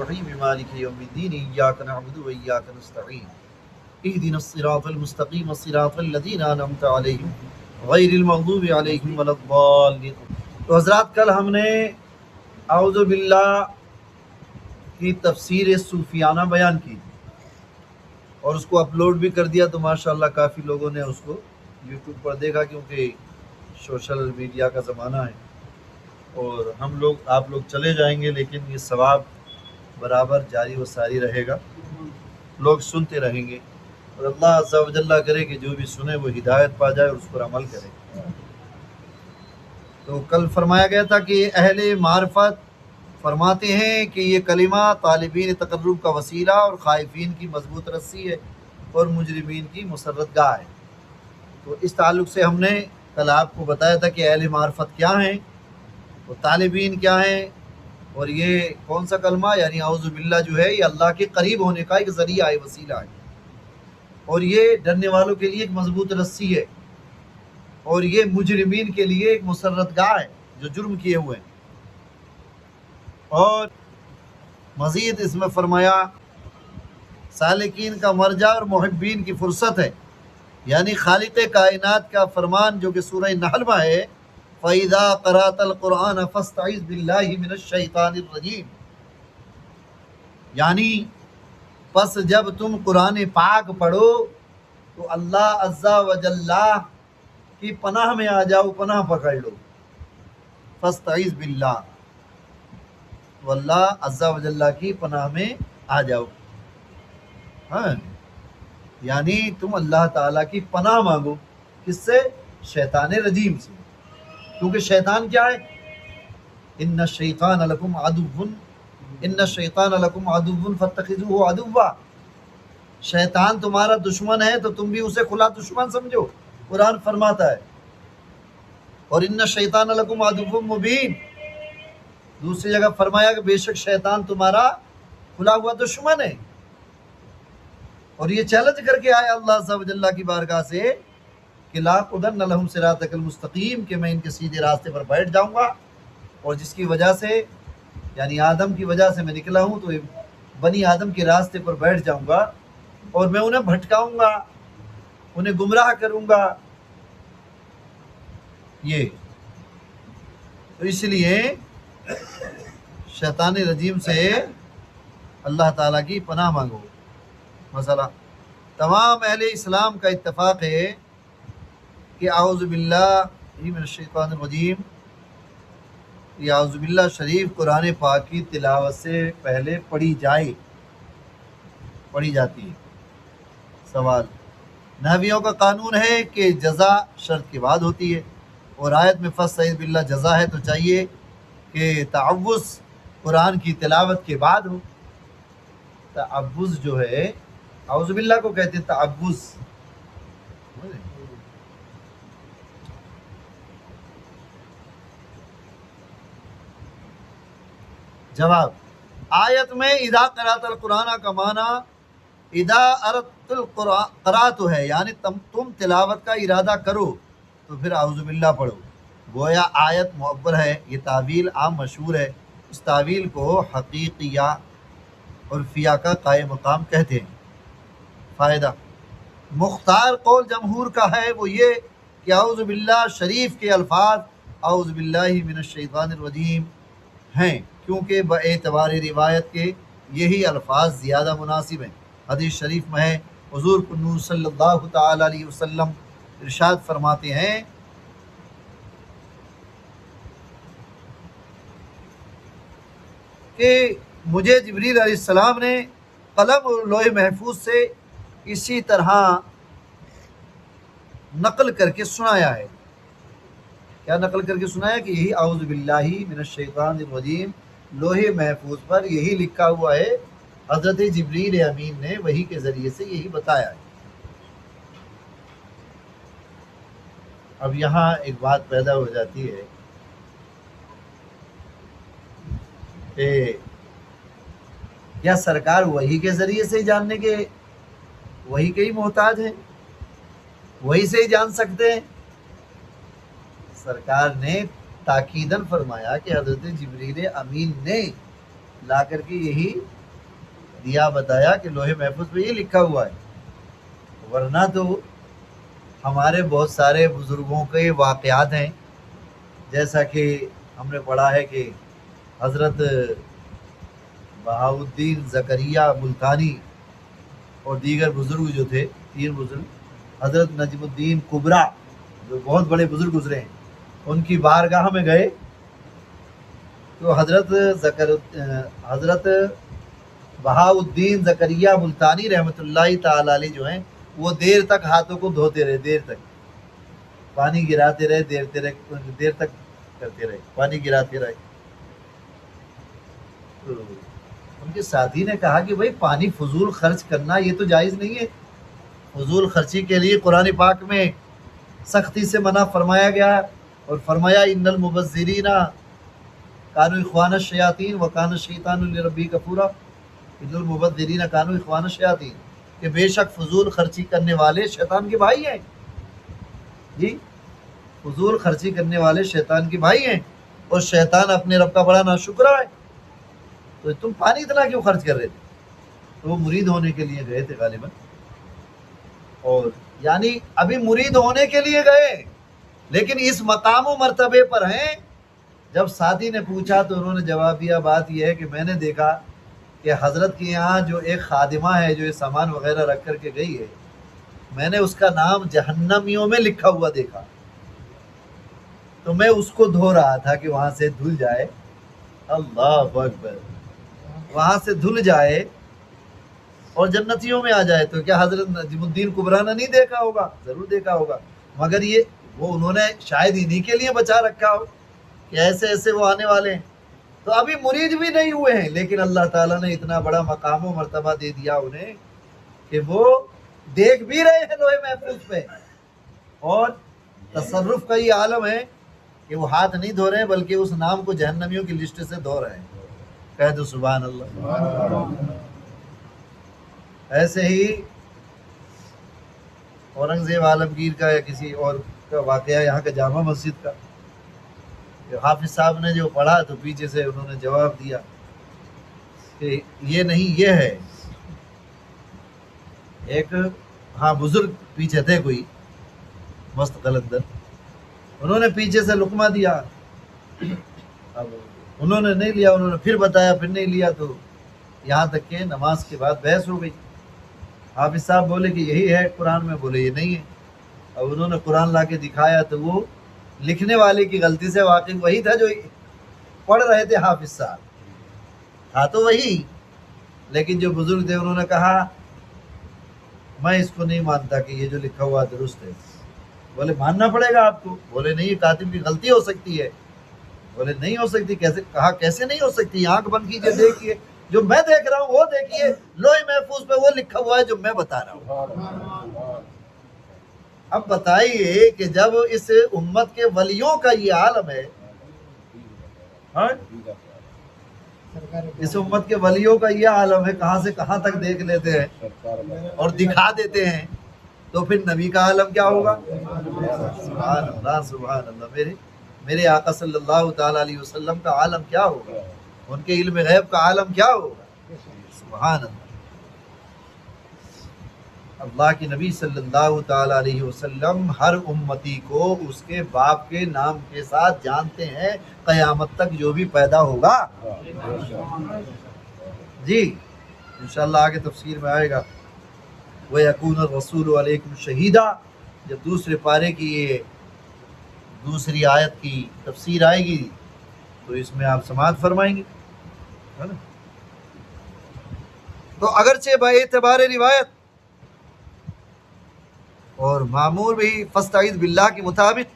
الرحیم مالک یوم الدین ایاک نعبد و ایاک نستعین اهدنا الصراط المستقیم صراط الذین انعمت علیہم غیر المغضوب علیہم ولا الضالین۔ تو حضرات کل ہم نے اعوذ باللہ کی تفسیر صوفیانہ بیان کی اور اس کو اپلوڈ بھی کر دیا، تو ماشاءاللہ کافی لوگوں نے اس کو یوٹیوب پر دیکھا، کیونکہ سوشل میڈیا کا زمانہ ہے اور ہم لوگ آپ لوگ چلے جائیں گے لیکن یہ ثواب برابر جاری و ساری رہے گا، لوگ سنتے رہیں گے اور اللہ عز و جل کرے کہ جو بھی سنے وہ ہدایت پا جائے اور اس پر عمل کرے۔ تو کل فرمایا گیا تھا کہ اہل معرفت فرماتے ہیں کہ یہ کلمہ طالبین تقرب کا وسیلہ اور خائفین کی مضبوط رسی ہے اور مجرمین کی مسرت گاہ ہے۔ تو اس تعلق سے ہم نے کل آپ کو بتایا تھا کہ اہل معرفت کیا ہیں، وہ طالبین کیا ہیں، اور یہ کون سا کلمہ یعنی اعوذ باللہ جو ہے یہ اللہ کے قریب ہونے کا ایک ذریعہ ہے، وسیلہ ہے، اور یہ ڈرنے والوں کے لیے ایک مضبوط رسی ہے، اور یہ مجرمین کے لیے ایک مسرت گاہ ہے جو جرم کیے ہوئے ہیں۔ اور مزید اس میں فرمایا سالکین کا مرجع اور محبین کی فرصت ہے، یعنی خالق کائنات کا فرمان جو کہ سورہ نحل میں ہے، فَإِذَا قَرَأْتَ الْقُرْآنَ فَاسْتَعِذْ بِاللَّهِ مِنَ الشَّيْطَانِ الرَّجِيمِ، یعنی پس جب تم قرآن پاک پڑھو تو اللہ عز و جل کی پناہ میں آ جاؤ، پناہ پکڑ لو، فَاسْتَعِذْ بِاللَّهِ، تو اللہ عز و جل کی پناہ میں آ جاؤ، ہاں یعنی تم اللہ تعالیٰ کی پناہ مانگو، کس سے؟ شیطان رجیم سے، کیونکہ شیطان کیا ہے؟ ان الشیطان لکم عدو فاتخذوہ عدوا، شیطان تمہارا دشمن ہے تو تم بھی اسے کھلا دشمن سمجھو، قرآن فرماتا ہے۔ اور ان الشیطان لکم عدو مبین، دوسری جگہ فرمایا کہ بے شک شیطان تمہارا کھلا ہوا دشمن ہے، اور یہ چیلنج کر کے آیا اللہ عز و جل کی بارگاہ سے کہ لاقعدن لہم صراطک المستقیم، کہ میں ان کے سیدھے راستے پر بیٹھ جاؤں گا، اور جس کی وجہ سے یعنی آدم کی وجہ سے میں نکلا ہوں، تو بنی آدم کے راستے پر بیٹھ جاؤں گا اور میں انہیں بھٹکاؤں گا، انہیں گمراہ کروں گا۔ یہ تو اس لیے شیطان رجیم سے اللہ تعالیٰ کی پناہ مانگو۔ مسئلہ تمام اہل اسلام کا اتفاق ہے کہ اعوذ باللہ من الشیطان الرجیم، یہ اعوذ باللہ شریف قرآن پاک کی تلاوت سے پہلے پڑھی جاتی ہے۔ سوال، نحویوں کا قانون ہے کہ جزا شرط کے بعد ہوتی ہے، اور آیت میں فاستعذ باللہ جزا ہے، تو چاہیے کہ تعوذ قرآن کی تلاوت کے بعد ہو۔ تعوذ جو ہے اعوذ باللہ کو کہتے ہیں تعوذ۔ جواب، آیت میں اذا قرأت القرآن کا معنی اذا اردت القرآن ہے، یعنی تم تلاوت کا ارادہ کرو تو پھر اعوذ باللہ پڑھو، گویا آیت معبر ہے۔ یہ تعویل عام مشہور ہے، اس تعویل کو حقیقیہ عرفیہ کا قائم مقام کہتے ہیں۔ فائدہ، مختار قول جمہور کا ہے وہ یہ کہ اعوذ باللہ شریف کے الفاظ اعوذ باللہ من الشیطان الرجیم ہیں، کیونکہ باعتبار روایت کے یہی الفاظ زیادہ مناسب ہیں۔ حدیث شریف میں ہے، حضور نور صلی اللہ تعالی علیہ وسلم ارشاد فرماتے ہیں کہ مجھے جبریل علیہ السلام نے قلم اور لوح محفوظ سے اسی طرح نقل کر کے سنایا ہے۔ کیا نقل کر کے سنایا؟ کہ یہی اعوذ باللہ من الشیطان الرجیم لوح محفوظ پر یہی لکھا ہوا ہے، حضرت جبریل امین نے وحی کے ذریعے سے یہی بتایا ہے۔ اب یہاں ایک بات پیدا ہو جاتی ہے کہ کیا سرکار وحی کے ذریعے سے جاننے کے وحی کے ہی محتاج ہیں، وحی سے ہی جان سکتے ہیں؟ سرکار نے تاکیداً فرمایا کہ حضرت جبریل امین نے لا کر کے یہی دیا، بتایا کہ لوہے محفوظ پہ یہ لکھا ہوا ہے. ورنہ تو ہمارے بہت سارے بزرگوں کے واقعات ہیں، جیسا کہ ہم نے پڑھا ہے کہ حضرت بہاؤالدین زکریہ ملتانی اور دیگر بزرگ جو تھے، 3 بزرگ، حضرت نجم الدین کبریٰ جو بہت بڑے بزرگ گزرے ہیں، ان کی بارگاہ میں گئے تو حضرت بہاؤالدین زکریہ ملتانی رحمۃ اللہ تعالی علیہ جو ہیں، وہ دیر تک ہاتھوں کو دھوتے رہے، دیر تک پانی گراتے رہے، دیر تک کرتے رہے، پانی گراتے رہے. تو ان کے ساتھی نے کہا کہ بھائی پانی فضول خرچ کرنا یہ تو جائز نہیں ہے. فضول خرچی کے لیے قرآن پاک میں سختی سے منع فرمایا گیا اور فرمایا ان المبذرین کانوا اخوان الشیاطین وکان الشیطان لربہ کفورا. ان المبذرین کانوا اخوان الشیاطین، کہ بے شک فضول خرچی کرنے والے شیطان کے بھائی ہیں. جی، فضول خرچی کرنے والے شیطان کے بھائی ہیں، اور شیطان اپنے رب کا بڑا ناشکرا ہے. تو تم پانی اتنا کیوں خرچ کر رہے تھے؟ تو وہ مرید ہونے کے لیے گئے تھے غالباً، اور یعنی ابھی مرید ہونے کے لیے گئے لیکن اس مقام و مرتبے پر ہیں. جب ساتھی نے پوچھا تو انہوں نے جواب دیا بات یہ ہے کہ میں نے دیکھا کہ حضرت کے یہاں جو ایک خادمہ ہے جو یہ سامان وغیرہ رکھ کر کے گئی ہے، میں نے اس کا نام جہنمیوں میں لکھا ہوا دیکھا، تو میں اس کو دھو رہا تھا کہ وہاں سے دھل جائے. اللہ اکبر، وہاں سے دھل جائے اور جنتیوں میں آ جائے. تو کیا حضرت نجم الدین کبریٰ نے نہیں دیکھا ہوگا؟ ضرور دیکھا ہوگا، مگر یہ وہ انہوں نے شاید انہی کے لیے بچا رکھا ہو کہ ایسے ایسے وہ آنے والے ہیں. تو ابھی مرید بھی نہیں ہوئے ہیں لیکن اللہ تعالیٰ نے اتنا بڑا مقام و مرتبہ دے دیا انہیں کہ وہ دیکھ بھی رہے ہیں لوہے محفوظ پہ. اور تصرف کا یہ عالم ہے کہ وہ ہاتھ نہیں دھو رہے ہیں بلکہ اس نام کو جہنمیوں کی لسٹ سے دھو رہے ہیں. کہہ دو سبحان اللہ. ایسے ہی اورنگزیب عالمگیر کا یا کسی اور کا واقعہ یہاں کا جامع مسجد کا، کہ حافظ صاحب نے جو پڑھا تو پیچھے سے انہوں نے جواب دیا کہ یہ نہیں، یہ ہے. ایک بزرگ پیچھے تھے کوئی مست قلندر، انہوں نے پیچھے سے لقمہ دیا، اب انہوں نے نہیں لیا، انہوں نے پھر بتایا، پھر نہیں لیا، تو یہاں تک کہ نماز کے بعد بحث ہو گئی. حافظ صاحب بولے کہ یہی ہے قرآن میں، بولے یہ نہیں ہے. اب انہوں نے قرآن لا کے دکھایا تو وہ لکھنے والے کی غلطی سے واقعی وہی تھا جو پڑھ رہے تھے حافظ صاحب، تھا تو وہی، لیکن جو بزرگ تھے انہوں نے کہا میں اس کو نہیں مانتا کہ یہ جو لکھا ہوا درست ہے. بولے ماننا پڑے گا آپ کو. بولے نہیں، کاتب کی غلطی ہو سکتی ہے. بولے نہیں ہو سکتی. کیسے؟ کہا کیسے نہیں ہو سکتی؟ آنکھ بند کیجئے، دیکھیے، جو میں دیکھ رہا ہوں وہ دیکھیے، لوح محفوظ پہ وہ لکھا ہوا ہے جو میں بتا رہا ہوں. اب بتائیے کہ جب اس امت کے ولیوں کا یہ عالم ہے، اس امت کے ولیوں کا یہ عالم ہے، کہاں سے کہاں تک دیکھ لیتے ہیں اور دکھا دیتے ہیں، تو پھر نبی کا عالم کیا ہوگا؟ سبحان اللہ سبحان اللہ. میرے آقا صلی اللہ تعالی علیہ وسلم کا عالم کیا ہوگا؟ ان کے علم غیب کا عالم کیا ہوگا؟ سبحان اللہ. اللہ کی نبی صلی اللہ تعالی علیہ وسلم ہر امتی کو اس کے باپ کے نام کے ساتھ جانتے ہیں قیامت تک جو بھی پیدا ہوگا. جی انشاءاللہ آگے تفسیر میں آئے گا. وَيَكُونَ الرَّسُولُ عَلَيْكُمْ شَهِيدًا. جب دوسرے پارے کی یہ دوسری آیت کی تفسیر آئے گی تو اس میں آپ سماعت فرمائیں گے. تو اگرچہ با اعتبار روایت اور معمول بھی فاستعیذ باللہ کے مطابق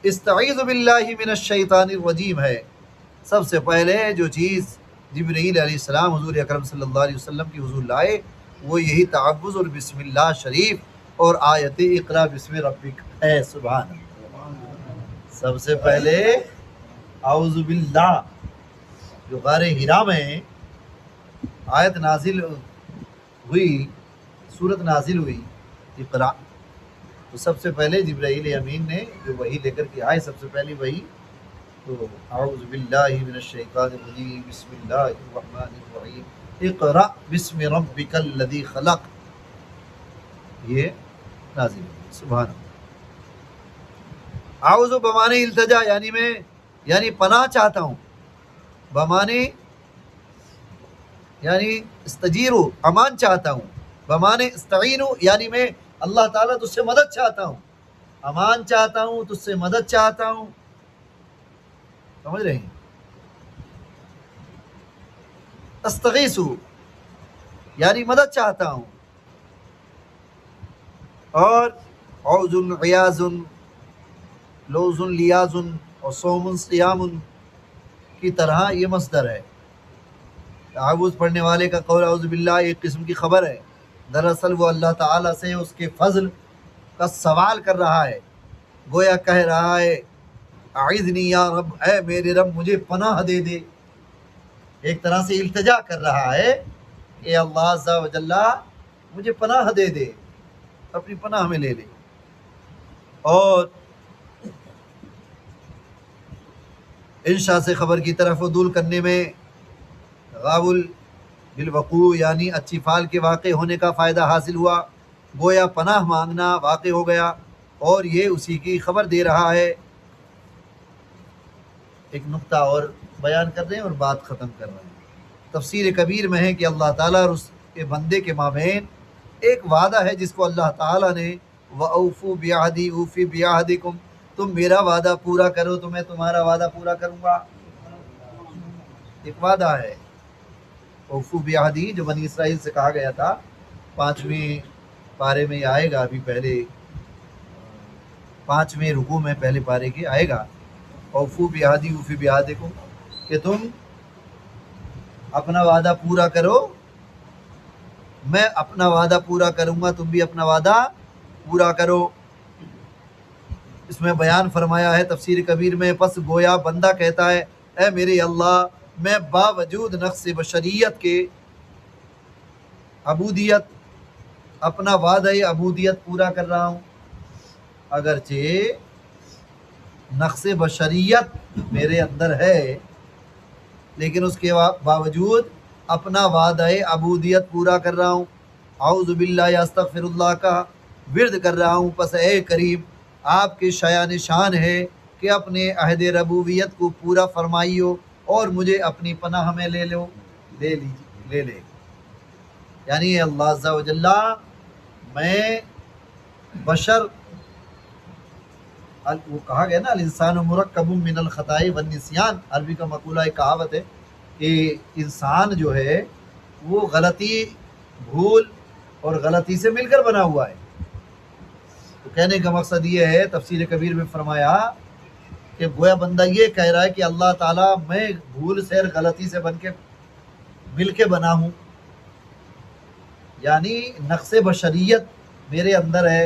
استعیذ باللہ من الشیطان الرجیم ہے. سب سے پہلے جو چیز جبرائیل علیہ السلام حضور اکرم صلی اللہ علیہ وسلم کی حضور لائے وہ یہی تعوذ اور بسم اللہ شریف اور آیت اقرا بسم ربک ہے. سبحان اللہ. سب سے پہلے اعوذ باللہ جو غار حرا میں آیت نازل ہوئی، سورت نازل ہوئی اقرا، تو سب سے پہلے جبرائیل امین نے جو وحی لے کر کے آئے، سب سے پہلی وحی تو اعوذ باللہ من الشیطان الرجیم، بسم اللہ الرحمن الرحیم، اقرأ بسم ربک الذی خلق، یہ نازل ہے۔ سبحان اللہ۔ اعوذ بمانے التجا، یعنی میں پناہ چاہتا ہوں، بمانے یعنی استجیرو، امان چاہتا ہوں، بمانے استعینو یعنی میں اللہ تعالیٰ تجھ سے مدد چاہتا ہوں، امان چاہتا ہوں، تجھ سے مدد چاہتا ہوں، سمجھ رہے ہیں؟ استغیثو یعنی مدد چاہتا ہوں، اور عوذ عیاذ لوز لیاز اور صوم صیام کی طرح یہ مصدر ہے۔ تعوذ پڑھنے والے کا قول اعوذ باللہ ایک قسم کی خبر ہے، دراصل وہ اللہ تعالیٰ سے اس کے فضل کا سوال کر رہا ہے، گویا کہہ رہا ہے اعذنی یا رب، اے میرے رب مجھے پناہ دے دے، ایک طرح سے التجا کر رہا ہے کہ اللہ عز و جل مجھے پناہ دے دے، اپنی پناہ میں لے لے۔ اور انشاء سے خبر کی طرف عدول کرنے میں غابل بالوقوع یعنی اچھی فعل کے واقع ہونے کا فائدہ حاصل ہوا، گویا پناہ مانگنا واقع ہو گیا، اور یہ اسی کی خبر دے رہا ہے۔ ایک نقطہ اور بیان کر رہے ہیں اور بات ختم کر رہے ہیں۔ تفسیر کبیر میں ہے کہ اللہ تعالیٰ اور اس کے بندے کے مابین ایک وعدہ ہے جس کو اللہ تعالیٰ نے وَأَوْفُوا بِعَهْدِي أُوفِ بِعَهْدِكُمْ، تم میرا وعدہ پورا کرو تو میں تمہارا وعدہ پورا کروں گا، ایک وعدہ ہے۔ اوفو بعہدی جو بنی اسرائیل سے کہا گیا تھا، 5ویں پارے میں یہ آئے گا، ابھی پہلے 5ویں رکوع میں پہلے پارے کے آئے گا، اوفو بعہدی اوفی بعہدکم، کہ تم اپنا وعدہ پورا کرو، میں اپنا وعدہ پورا کروں گا، تم بھی اپنا وعدہ پورا کرو۔ اس میں بیان فرمایا ہے تفسیر کبیر میں، پس گویا بندہ کہتا ہے اے میرے اللہ، میں باوجود نقص بشریت کے عبودیت، اپنا وعدہ عبودیت پورا کر رہا ہوں، اگرچہ نقص بشریت میرے اندر ہے، لیکن اس کے باوجود اپنا وعدہ عبودیت پورا کر رہا ہوں، اعوذ باللہ یا استغفر اللہ کا ورد کر رہا ہوں۔ پس اے کریم، آپ کے شایان شان ہے کہ اپنے عہد ربوبیت کو پورا فرمائیو اور مجھے اپنی پناہ میں لے لے، یعنی اللہ عز و جل، میں بشر، وہ کہا گیا نا الانسان مرکب من الخطاء والنسیان، عربی کا مقولہ ایک کہاوت ہے کہ انسان جو ہے وہ غلطی، بھول اور غلطی سے مل کر بنا ہوا ہے۔ تو کہنے کا مقصد یہ ہے، تفسیر کبیر میں فرمایا کہ گویا بندہ یہ کہہ رہا ہے کہ اللہ تعالیٰ میں بھول سے اور غلطی سے مل کے بنا ہوں، یعنی نقص بشریت میرے اندر ہے،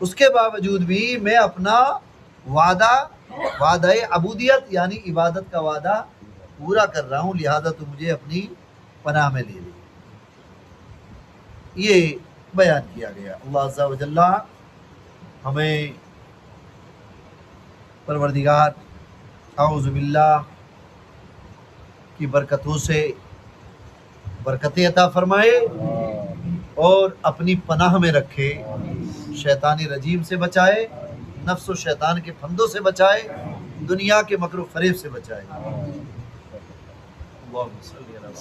اس کے باوجود بھی میں اپنا وعدہ عبودیت یعنی عبادت کا وعدہ پورا کر رہا ہوں، لہذا تو مجھے اپنی پناہ میں لے لے۔ یہ بیان کیا گیا۔ اللہ عز و جل ہمیں پروردگار اعوذ باللہ کی برکتوں سے برکتیں عطا فرمائے اور اپنی پناہ میں رکھے، شیطانی رجیم سے بچائے، نفس و شیطان کے پھندوں سے بچائے، دنیا کے مکر و فریب سے بچائے۔ اللہم صلی اللہ علیہ وسلم۔